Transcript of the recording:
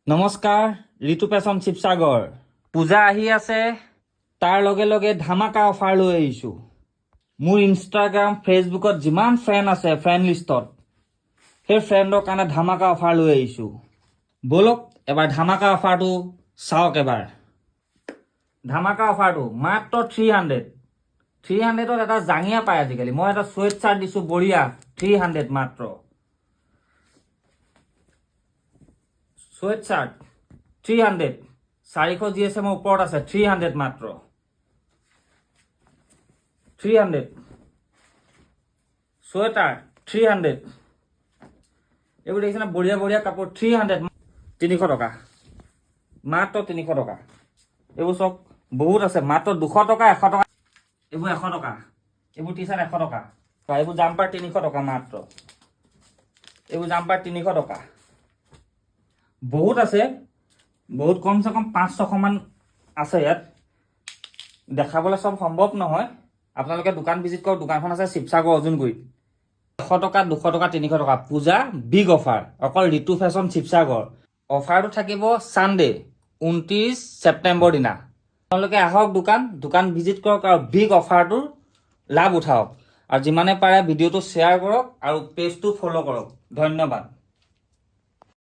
নমস্কাৰ, ঋতু পেচন শিৱসাগৰ। পূজা আহি আছে, তাৰ লগে লগে ধামাকা অফাৰ লৈ আহিছোঁ। মোৰ ইনষ্টাগ্ৰাম ফেচবুকত যিমান ফ্ৰেণ্ড আছে ফ্ৰেণ্ড লিষ্টত, সেই ফ্ৰেণ্ডৰ কাৰণে ধামাকা অফাৰ লৈ আহিছোঁ। ব'লক এবাৰ ধামাকা অফাৰটো চাওক। এবাৰ ধামাকা অফাৰটো মাত্ৰ 300ত এটা জাঙিয়া পায়। আজিকালি মই এটা চুৱেট চাৰ্ট দিছোঁ, বঢ়িয়া। 300 মাত্ৰ চুৱেট চাৰ্ট 300, 400 GSM ওপৰত আছে। 300 মাত্ৰ 300 চুৱেটাৰ 300। এইবোৰ দেখিছেনে, বঢ়িয়া বঢ়িয়া কাপোৰ। 300 300 টকা, মাত্ৰ 300 টকা। এইবোৰ চব বহুত আছে, মাত্ৰ 200 টকা, 100 টকা। এইবোৰ 100 টকা, এইবোৰ টি চাৰ্ট 100 টকা। এইবোৰ জাম্পাৰ 300 টকা মাত্ৰ। এইবোৰ জাম্পাৰ 300 টকা। বহুত আছে, বহুত কমচে কম 500-600 মান আছে ইয়াত। দেখাবলৈ চব সম্ভৱ নহয়। আপোনালোকে দোকান ভিজিট কৰক। দোকানখন আছে শিৱসাগৰ অজুনগুৰিত। 100 টকা, 200 টকা, 300 টকা। পূজা বিগ অফাৰ, অকল ঋতু ফেশ্বন শিৱসাগৰ। অফাৰটো থাকিব ছানডে 29 ছেপ্টেম্বৰ দিনা। আপোনালোকে আহক দোকান ভিজিট কৰক আৰু বিগ অফাৰটোৰ লাভ উঠাওক। আৰু যিমানে পাৰে ভিডিঅ'টো শ্বেয়াৰ কৰক আৰু পেজটো ফ'ল' কৰক। ধন্যবাদ।